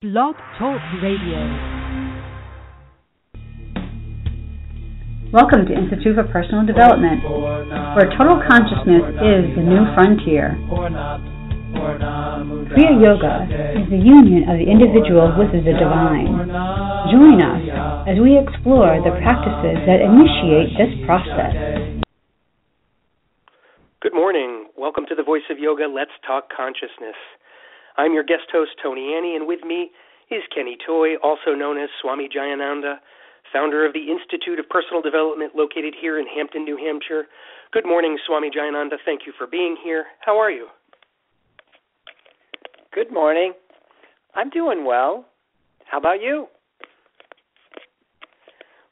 Blog Talk Radio. Welcome to Institute for Personal Development, where total consciousness is the new frontier. Kriya Yoga is the union of the individual with the divine. Join us as we explore the practices that initiate this process. Good morning. Welcome to the Voice of Yoga, Let's Talk Consciousness. I'm your guest host, Tony Annie, and with me is Kenny Toy, also known as Swami Jayananda, founder of the Institute of Personal Development located here in Hampton, New Hampshire. Good morning, Swami Jayananda. Thank you for being here. How are you? Good morning. I'm doing well. How about you?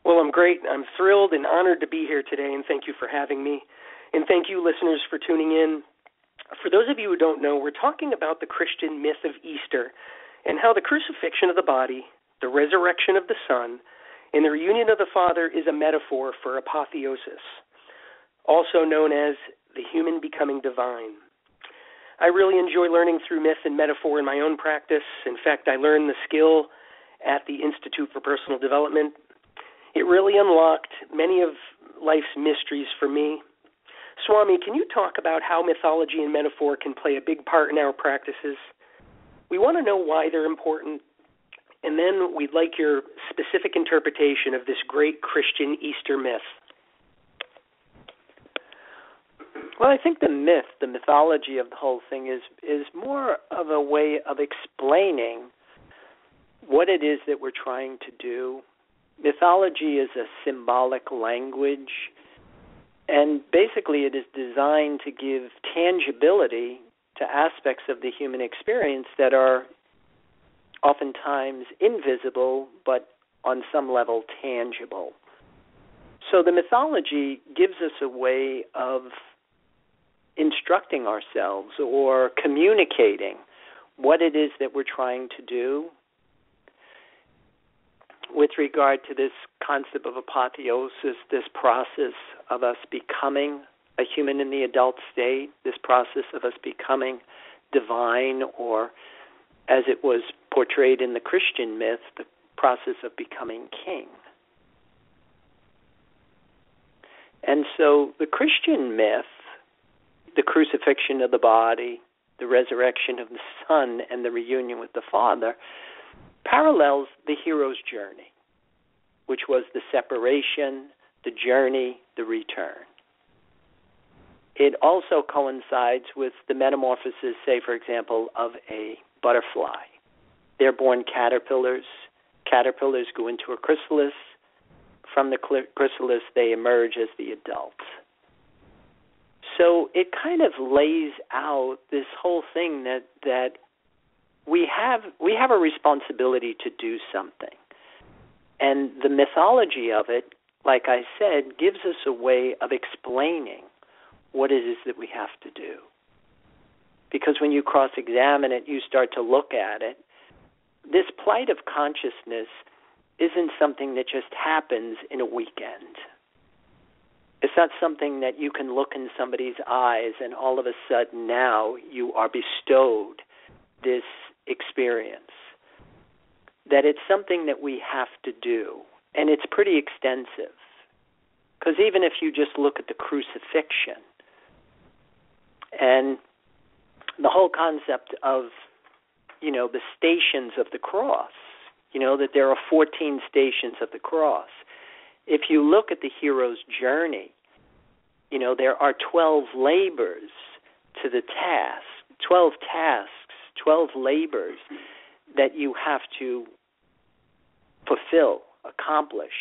Well, I'm great. I'm thrilled and honored to be here today, and thank you for having me. And thank you, listeners, for tuning in. For those of you who don't know, we're talking about the Christian myth of Easter and how the crucifixion of the body, the resurrection of the Son, and the reunion of the Father is a metaphor for apotheosis, also known as the human becoming divine. I really enjoy learning through myth and metaphor in my own practice. In fact, I learned the skill at the Institute for Personal Development. It really unlocked many of life's mysteries for me. Swami, can you talk about how mythology and metaphor can play a big part in our practices? We want to know why they're important, and then we'd like your specific interpretation of this great Christian Easter myth. Well, I think the mythology of the whole thing is more of a way of explaining what it is that we're trying to do. Mythology is a symbolic language, and basically it is designed to give tangibility to aspects of the human experience that are oftentimes invisible but on some level tangible. So the mythology gives us a way of instructing ourselves or communicating what it is that we're trying to do. With regard to this concept of apotheosis, this process of us becoming a human in the adult state, this process of us becoming divine, or as it was portrayed in the Christian myth, the process of becoming king. And so the Christian myth, the crucifixion of the body, the resurrection of the Son, and the reunion with the Father, parallels the hero's journey, which was the separation, the journey, the return. It also coincides with the metamorphosis, say, for example, of a butterfly. They're born caterpillars. Caterpillars go into a chrysalis. From the chrysalis, they emerge as the adult. So it kind of lays out this whole thing that we have a responsibility to do something. And the mythology of it, like I said, gives us a way of explaining what it is that we have to do. Because when you cross-examine it, you start to look at it. This plight of consciousness isn't something that just happens in a weekend. It's not something that you can look in somebody's eyes and all of a sudden now you are bestowed this experience. That it's something that we have to do, and it's pretty extensive. Because even if you just look at the crucifixion and the whole concept of, the stations of the cross, that there are 14 stations of the cross. If you look at the hero's journey, there are 12 labors to the task, 12 tasks, 12 labors that you have to fulfill, accomplish.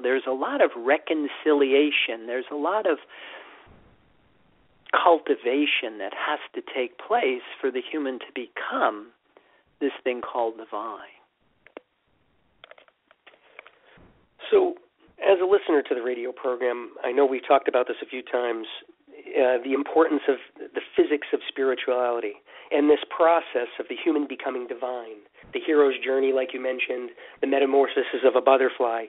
There's a lot of reconciliation. There's a lot of cultivation that has to take place for the human to become this thing called divine. So, as a listener to the radio program, I know we've talked about this a few times, the importance of the physics of spirituality and this process of the human becoming divine, the hero's journey, like you mentioned, the metamorphosis of a butterfly.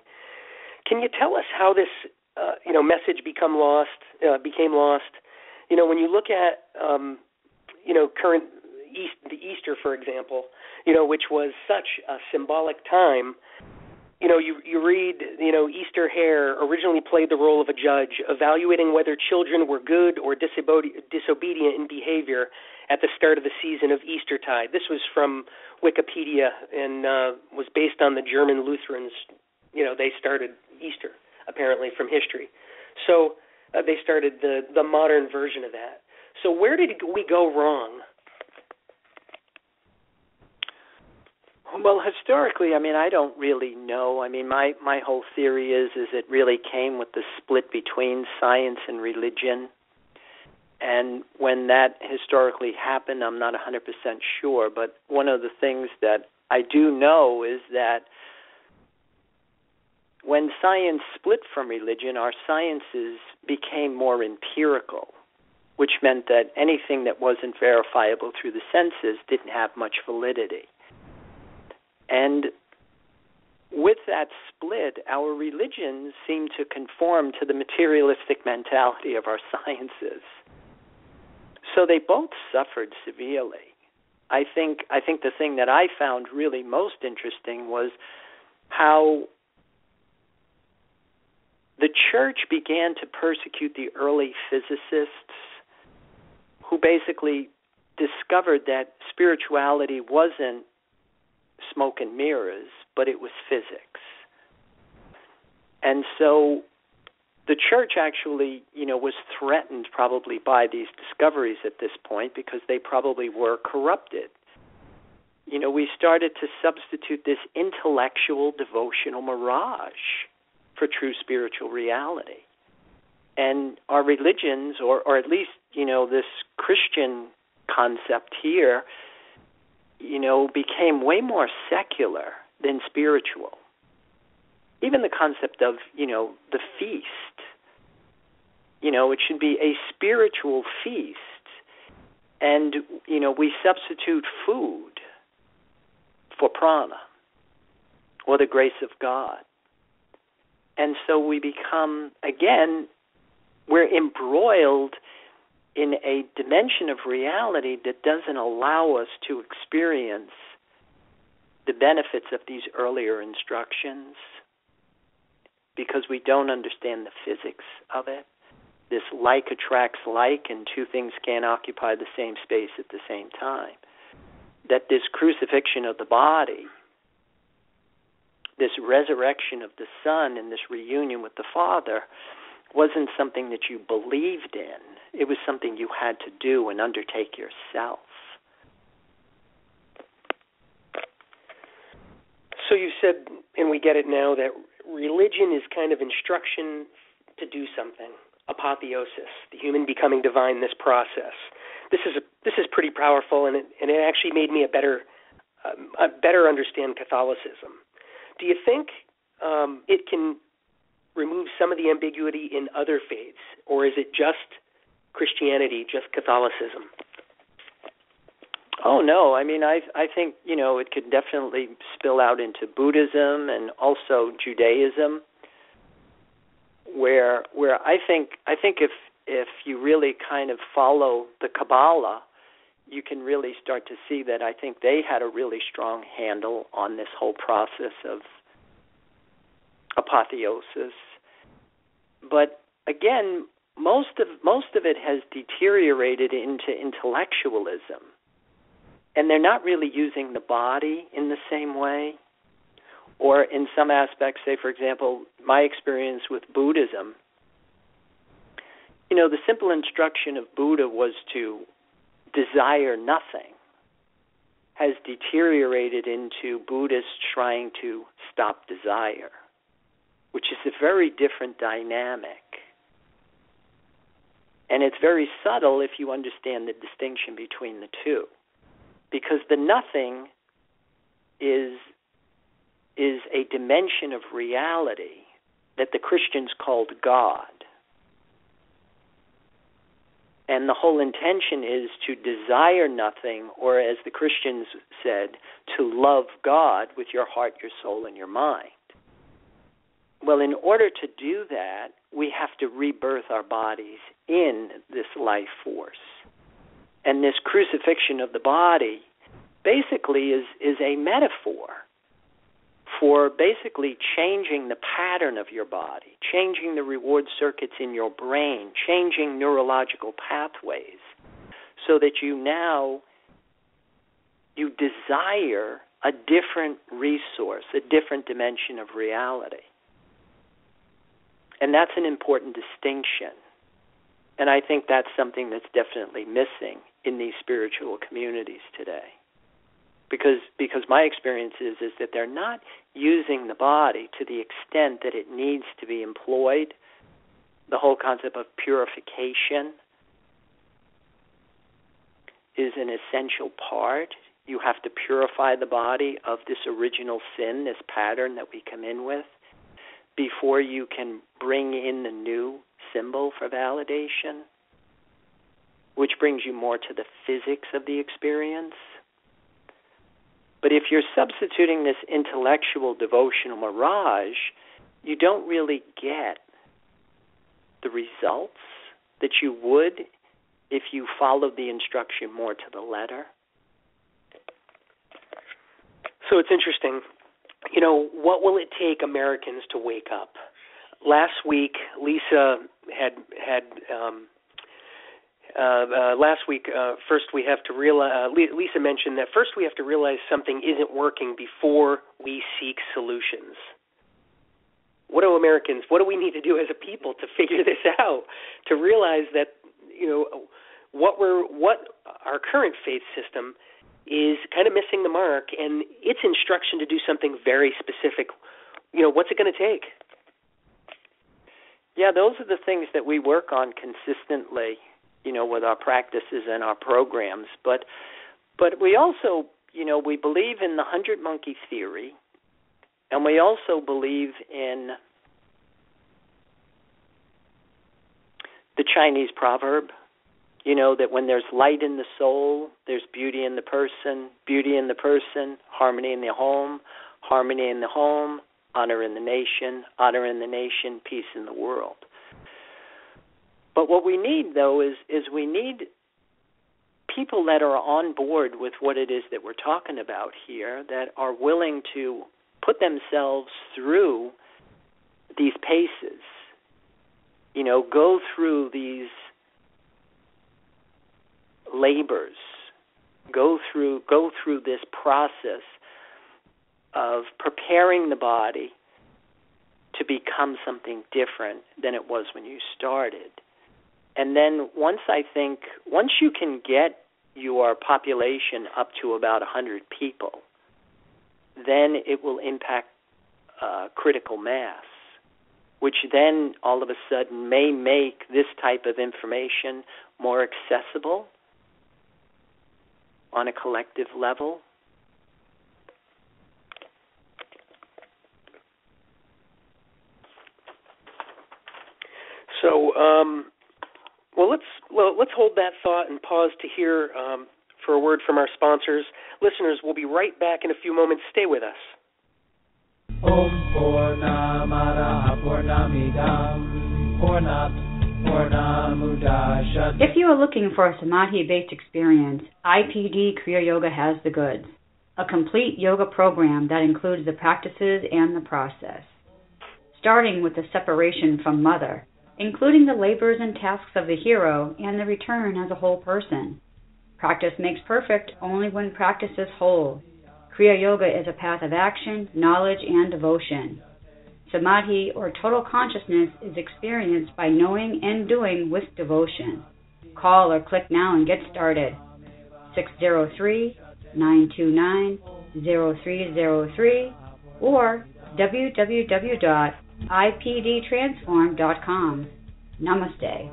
Can you tell us how this, message became lost? When you look at, current Easter, for example, which was such a symbolic time. You read, Easter Hare originally played the role of a judge, evaluating whether children were good or disobedient in behavior at the start of the season of Eastertide. This was from Wikipedia and was based on the German Lutherans. They started Easter, apparently, from history. So they started the modern version of that. So where did we go wrong? Well, historically, I don't really know. My whole theory is it really came with the split between science and religion. And when that historically happened, I'm not 100% sure. But one of the things that I do know is that when science split from religion, our sciences became more empirical, which meant that anything that wasn't verifiable through the senses didn't have much validity. And with that split, our religions seem to conform to the materialistic mentality of our sciences. So they both suffered severely. I think the thing that I found really most interesting was how the church began to persecute the early physicists who basically discovered that spirituality wasn't smoke and mirrors, but it was physics. And so the church actually, was threatened probably by these discoveries at this point because they probably were corrupted. We started to substitute this intellectual devotional mirage for true spiritual reality. And our religions, or at least, this Christian concept here, became way more secular than spiritual. Even the concept of, the feast, it should be a spiritual feast. And, we substitute food for prana, or the grace of God. And so we become, again, we're embroiled in a dimension of reality that doesn't allow us to experience the benefits of these earlier instructions because we don't understand the physics of it. This like attracts like, and two things can't occupy the same space at the same time. That this crucifixion of the body, this resurrection of the Son, and this reunion with the Father wasn't something that you believed in. It was something you had to do and undertake yourself. So you said, and we get it now, that religion is kind of instruction to do something. Apotheosis, the human becoming divine, this process. This is pretty powerful, and it actually made me better understand Catholicism. Do you think it can remove some of the ambiguity in other faiths, or is it just Christianity, just Catholicism? Oh, no. I think, it could definitely spill out into Buddhism and also Judaism, where I think if you really kind of follow the Kabbalah, you can really start to see that I think they had a really strong handle on this whole process of apotheosis. But again, most of it has deteriorated into intellectualism. And they're not really using the body in the same way. Or in some aspects, say, for example, my experience with Buddhism, the simple instruction of Buddha was to desire nothing, has deteriorated into Buddhists trying to stop desire, which is a very different dynamic. And it's very subtle if you understand the distinction between the two. Because the nothing is a dimension of reality that the Christians called God. And the whole intention is to desire nothing, or as the Christians said, to love God with your heart, your soul, and your mind. Well, in order to do that, we have to rebirth our bodies in this life force. And this crucifixion of the body basically is a metaphor for basically changing the pattern of your body, changing the reward circuits in your brain, changing neurological pathways, so that you desire a different resource, a different dimension of reality. And that's an important distinction. And I think that's something that's definitely missing in these spiritual communities today. Because my experience is that they're not using the body to the extent that it needs to be employed. The whole concept of purification is an essential part. You have to purify the body of this original sin, this pattern that we come in with, before you can bring in the new symbol for validation, which brings you more to the physics of the experience. But if you're substituting this intellectual devotional mirage, you don't really get the results that you would if you followed the instruction more to the letter. So it's interesting. What will it take Americans to wake up? Last week, Lisa first we have to realize. Lisa mentioned that first we have to realize something isn't working before we seek solutions. What do we need to do as a people to figure this out? To realize that what our current faith system is kind of missing the mark, and its instruction to do something very specific. What's it going to take? Yeah, those are the things that we work on consistently, with our practices and our programs. But we also, we believe in the 100 monkey theory, and we also believe in the Chinese proverb, that when there's light in the soul, there's beauty in the person, harmony in the home, honor in the nation, peace in the world. But what we need, though, is we need people that are on board with what it is that we're talking about here, that are willing to put themselves through these paces, go through these labors, go through this process of preparing the body to become something different than it was when you started. And then once you can get your population up to about 100 people, then it will impact critical mass, which then all of a sudden may make this type of information more accessible on a collective level. So, let's hold that thought and pause to hear for a word from our sponsors. Listeners, we'll be right back in a few moments. Stay with us. Om Purnamada Purnamidam Purnamudachyate. If you are looking for a samadhi-based experience, IPD Kriya Yoga has the goods. A complete yoga program that includes the practices and the process. Starting with the separation from mother, including the labors and tasks of the hero and the return as a whole person. Practice makes perfect only when practice is whole. Kriya Yoga is a path of action, knowledge, and devotion. Samadhi, or total consciousness, is experienced by knowing and doing with devotion. Call or click now and get started. 603-929-0303 or www.ipdtransform.com. Namaste.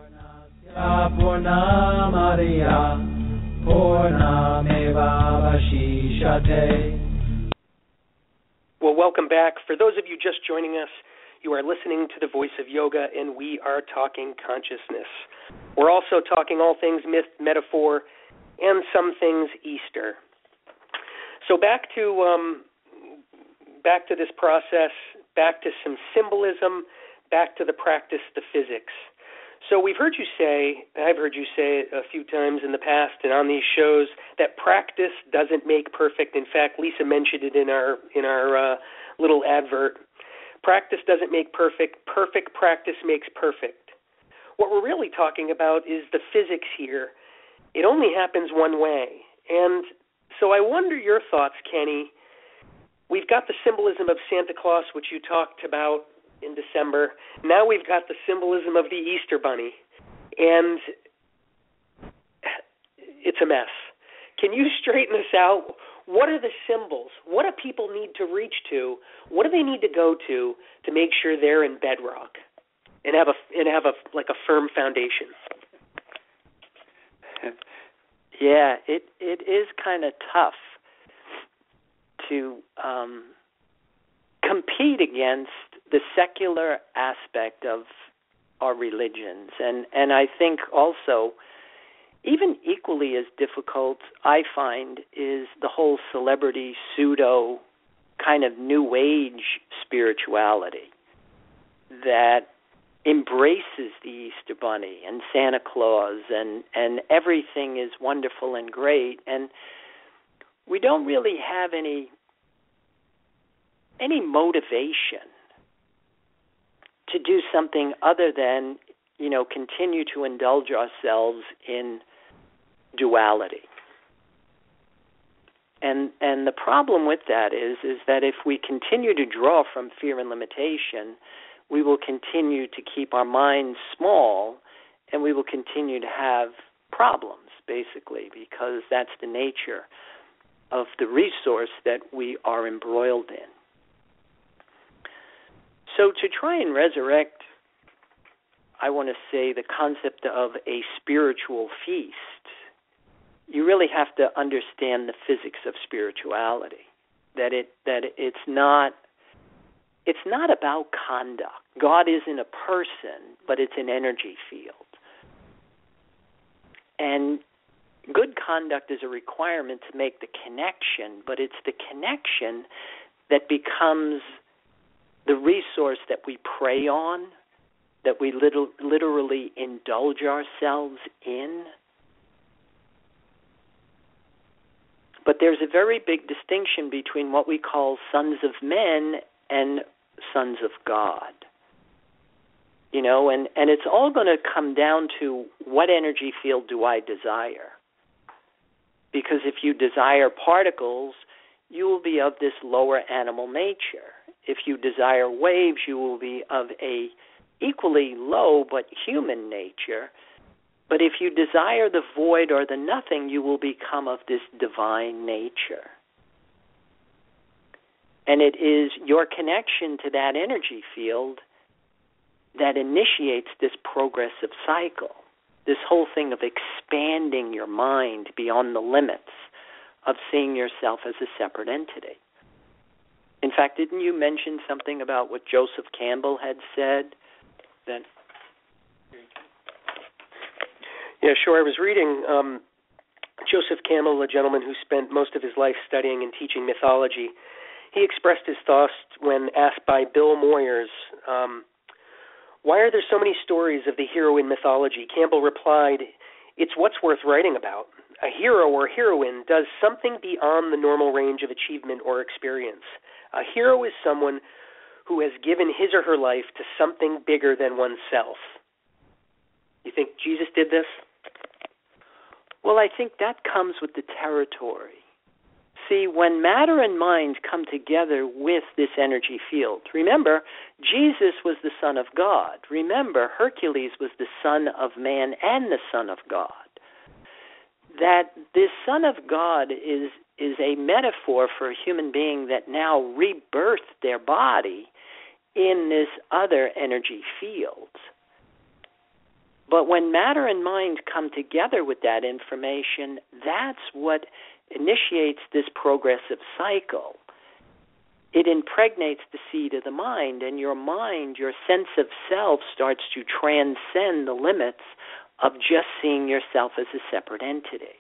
Well, welcome back. For those of you just joining us, you are listening to The Voice of Yoga, and we are talking consciousness. We're also talking all things myth, metaphor, and some things Easter. So back to this process, back to some symbolism, back to the practice, the physics. So I've heard you say it a few times in the past and on these shows that practice doesn't make perfect. In fact, Lisa mentioned it in our little advert. Practice doesn't make perfect. Perfect practice makes perfect. What we're really talking about is the physics here. It only happens one way. And so I wonder your thoughts, Kenny. We've got the symbolism of Santa Claus, which you talked about in December. Now we've got the symbolism of the Easter Bunny, and it's a mess. Can you straighten this out? What are the symbols? What do people need to reach to? What do they need to go to make sure they're in bedrock and have a firm foundation? Yeah, it is kind of tough to compete against the secular aspect of our religions. And I think also, even equally as difficult, I find, is the whole celebrity, pseudo, kind of New Age spirituality that embraces the Easter Bunny and Santa Claus and everything is wonderful and great. And we don't really have any motivation to do something other than, continue to indulge ourselves in duality. And the problem with that is that if we continue to draw from fear and limitation, we will continue to keep our minds small and we will continue to have problems, basically, because that's the nature of the resource that we are embroiled in. So to try and resurrect, I want to say the concept of a spiritual feast, you really have to understand the physics of spirituality. That it's not about conduct. God isn't a person, but it's an energy field. And good conduct is a requirement to make the connection, but it's the connection that becomes the resource that we prey on, that we literally indulge ourselves in. But there's a very big distinction between what we call sons of men and sons of God. And it's all going to come down to what energy field do I desire. Because if you desire particles, you will be of this lower animal nature. If you desire waves, you will be of a equally low but human nature. But if you desire the void or the nothing, you will become of this divine nature. And it is your connection to that energy field that initiates this progressive cycle, this whole thing of expanding your mind beyond the limits of seeing yourself as a separate entity. In fact, didn't you mention something about what Joseph Campbell had said? Yeah, sure. I was reading Joseph Campbell, a gentleman who spent most of his life studying and teaching mythology. He expressed his thoughts when asked by Bill Moyers, why are there so many stories of the hero in mythology? Campbell replied, it's what's worth writing about. A hero or heroine does something beyond the normal range of achievement or experience. A hero is someone who has given his or her life to something bigger than oneself. You think Jesus did this? Well, I think that comes with the territory. See, when matter and mind come together with this energy field, remember, Jesus was the Son of God. Remember, Hercules was the Son of Man and the Son of God. That this Son of God is a metaphor for a human being that now rebirthed their body in this other energy field. But when matter and mind come together with that information, that's what initiates this progressive cycle. It impregnates the seed of the mind, and your mind, your sense of self, starts to transcend the limits of just seeing yourself as a separate entity.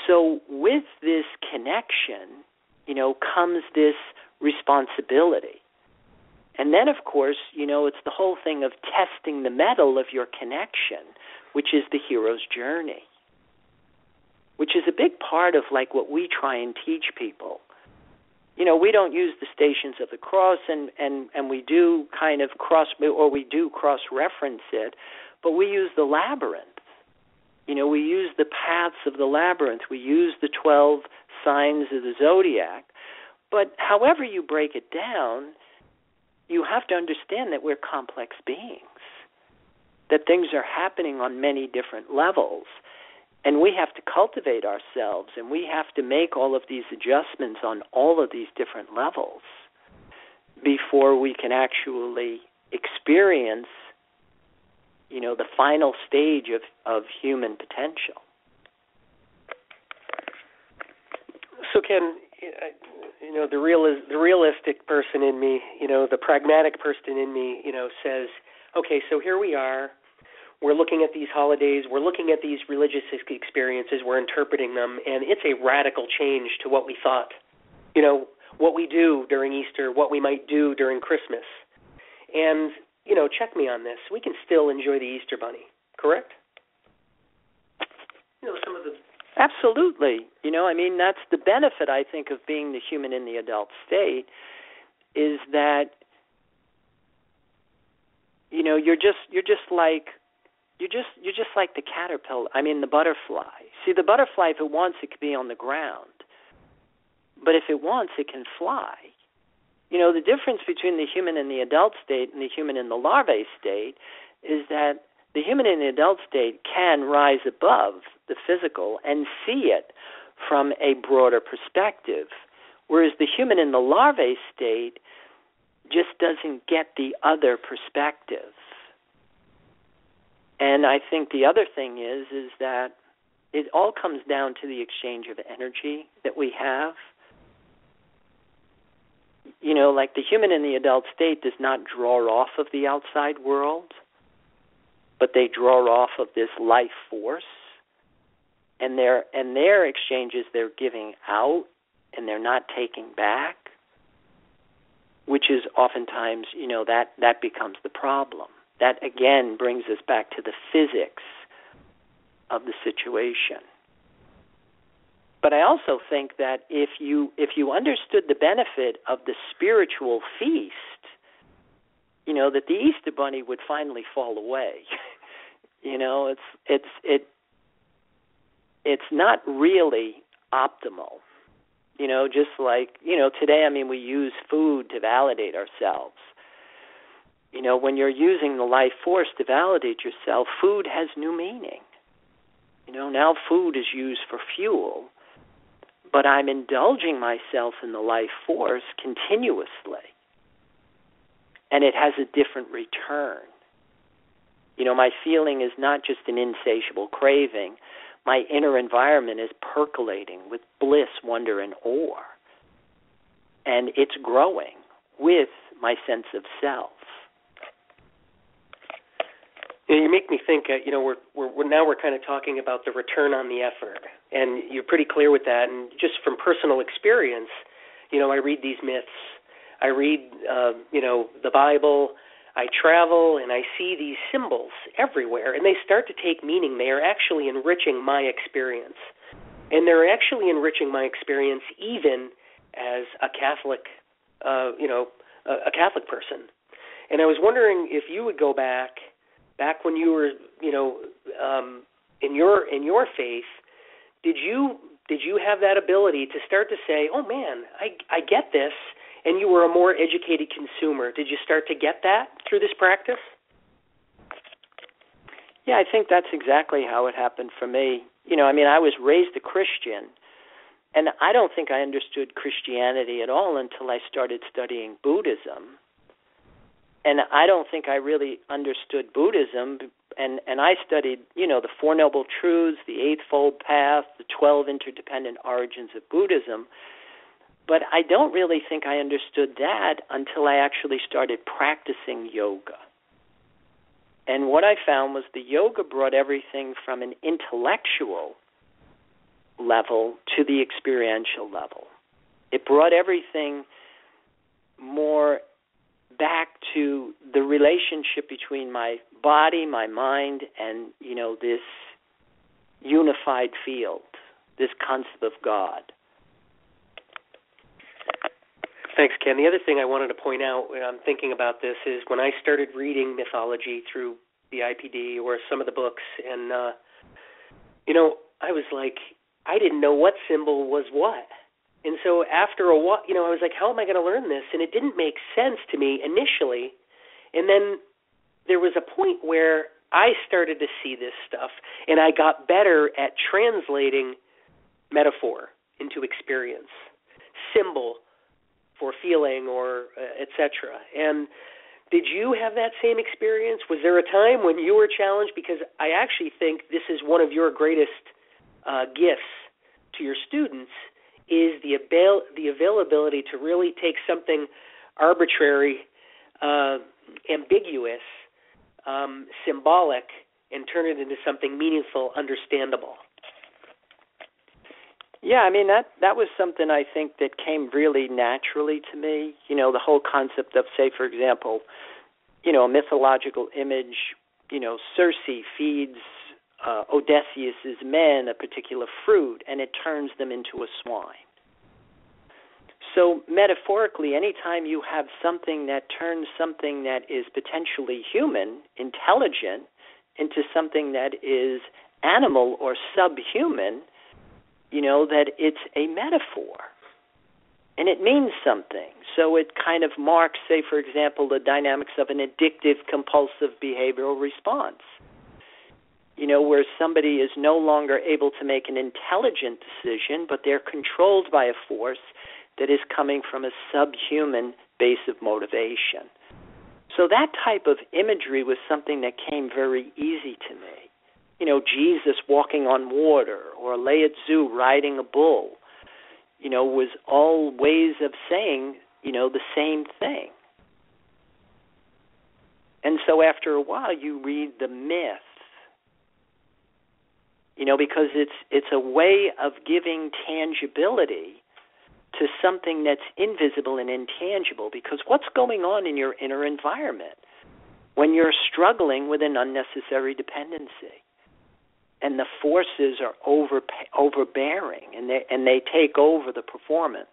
So with this connection, comes this responsibility. And then, of course, it's the whole thing of testing the mettle of your connection, which is the hero's journey, which is a big part of like what we try and teach people. We don't use the Stations of the Cross, and we do kind of cross-reference it, but we use the labyrinth. We use the paths of the labyrinth. We use the 12 signs of the zodiac. But however you break it down, you have to understand that we're complex beings, that things are happening on many different levels, and we have to cultivate ourselves, and we have to make all of these adjustments on all of these different levels before we can actually experience, the final stage of human potential. So, Ken, the realistic person in me, the pragmatic person in me, says, okay, so here we are. We're looking at these holidays. We're looking at these religious experiences. We're interpreting them, and it's a radical change to what we thought. What we do during Easter, what we might do during Christmas. And, check me on this. We can still enjoy the Easter Bunny, correct? Some of the... Absolutely. That's the benefit, I think, of being the human in the adult state, is that, you're just like the caterpillar. The butterfly. See, the butterfly, if it wants, it could be on the ground. But if it wants, it can fly. The difference between the human in the adult state and the human in the larvae state is that the human in the adult state can rise above the physical and see it from a broader perspective, whereas the human in the larvae state just doesn't get the other perspective. And I think the other thing is that it all comes down to the exchange of energy that we have. Like the human in the adult state does not draw off of the outside world, but they draw off of this life force, and their exchanges they're giving out and they're not taking back, which is oftentimes, that becomes the problem. That again brings us back to the physics of the situation. But I also think that if you understood the benefit of the spiritual feast, that the Easter Bunny would finally fall away. It's not really optimal. Just like, today, we use food to validate ourselves. When you're using the life force to validate yourself, food has new meaning. Now food is used for fuel, but I'm indulging myself in the life force continuously, and it has a different return. My feeling is not just an insatiable craving. My inner environment is percolating with bliss, wonder, and awe, and it's growing with my sense of self. You make me think. We're kind of talking about the return on the effort, and you're pretty clear with that. And just from personal experience, I read these myths, I read, the Bible, I travel, and I see these symbols everywhere, and they start to take meaning. They are actually enriching my experience, and they're actually enriching my experience even as a Catholic, a Catholic person. And I was wondering if you would go back when you were, in your faith, did you have that ability to start to say, oh man, I get this, and you were a more educated consumer? Did you start to get that through this practice? Yeah, I think that's exactly how it happened for me. I was raised a Christian, and I don't think I understood Christianity at all until I started studying Buddhism. And I don't think I really understood Buddhism, and I studied, the Four Noble Truths, the Eightfold Path, the 12 interdependent origins of Buddhism, but I don't really think I understood that until I actually started practicing yoga. And what I found was the yoga brought everything from an intellectual level to the experiential level. It brought everything more back to the relationship between my body, my mind, and, this unified field, this concept of God. Thanks, Ken. The other thing I wanted to point out when I'm thinking about this is when I started reading mythology through the IPD or some of the books, and, I was like, I didn't know what symbol was what. And so after a while, I was like, how am I going to learn this? And it didn't make sense to me initially. And then there was a point where I started to see this stuff, and I got better at translating metaphor into experience, symbol for feeling, or et cetera. And did you have that same experience? Was there a time when you were challenged? Because I actually think this is one of your greatest gifts to your students, is the availability to really take something arbitrary, ambiguous, symbolic, and turn it into something meaningful, understandable. Yeah, that was something I think that came really naturally to me. The whole concept of, say, for example, a mythological image, Circe feeds Odysseus' men a particular fruit, and it turns them into a swine. So metaphorically, anytime you have something that turns something that is potentially human, intelligent, into something that is animal or subhuman, that it's a metaphor. And it means something. So it kind of marks, say, for example, the dynamics of an addictive, compulsive behavioral response. Where somebody is no longer able to make an intelligent decision, but they're controlled by a force that is coming from a subhuman base of motivation. So that type of imagery was something that came very easy to me. Jesus walking on water, or Lao Tzu riding a bull, was all ways of saying, the same thing. And so after a while, you read the myth, because it's a way of giving tangibility to something that's invisible and intangible. Because what's going on in your inner environment when you're struggling with an unnecessary dependency, and the forces are overbearing, and they take over the performance?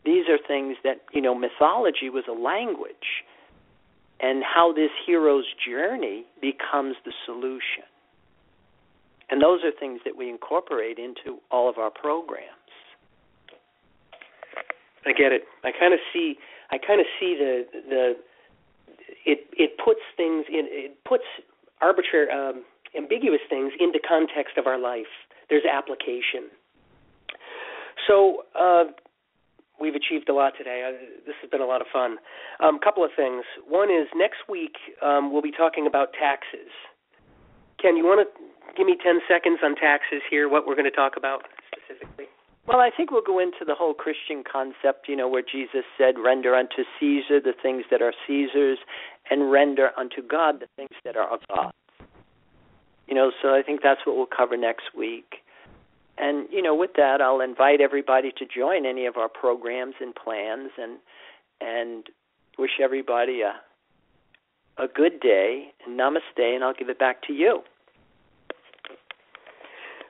These are things that, mythology was a language, and how this hero's journey becomes the solution. And those are things that we incorporate into all of our programs. I get it. I kind of see it puts things in, it puts arbitrary, ambiguous things into context of our life. There's application. So we've achieved a lot today. This has been a lot of fun. Couple of things. One is next week we'll be talking about taxes. Ken, you want to give me 10 seconds on taxes here, what we're going to talk about specifically? Well, I think we'll go into the whole Christian concept, where Jesus said, render unto Caesar the things that are Caesar's, and render unto God the things that are of God. So I think that's what we'll cover next week. And, with that, I'll invite everybody to join any of our programs and plans, and wish everybody a good day. And namaste, and I'll give it back to you.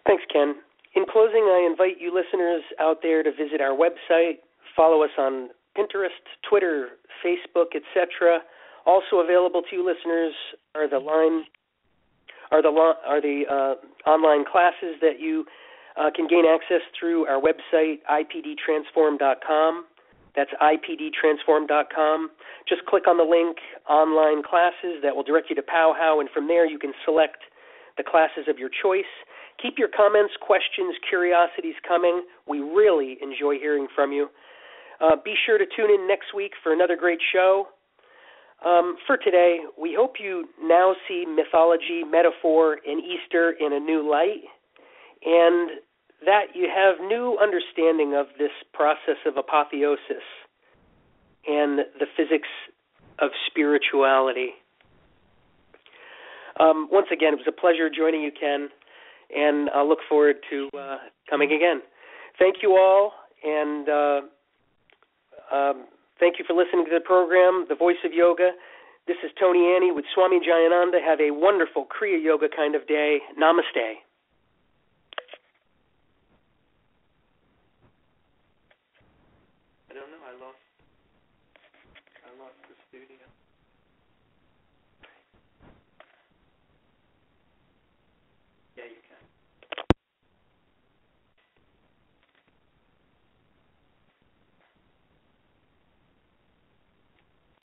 Thanks, Ken. In closing, I invite you listeners out there to visit our website, follow us on Pinterest, Twitter, Facebook, etc. Also available to you listeners are the online classes that you can gain access through our website, ipdtransform.com. That's ipdtransform.com. Just click on the link, online classes, that will direct you to Powwow, and from there you can select the classes of your choice. Keep your comments, questions, curiosities coming. We really enjoy hearing from you. Be sure to tune in next week for another great show. For today, we hope you now see mythology, metaphor, and Easter in a new light, and that you have new understanding of this process of apotheosis and the physics of spirituality. Once again, it was a pleasure joining you, Ken, and I'll look forward to coming again. Thank you all, and Thank you for listening to the program, The Voice of Yoga. This is Tony Annie with Swami Jayananda. Have a wonderful Kriya Yoga kind of day. Namaste. I don't know. I lost the studio.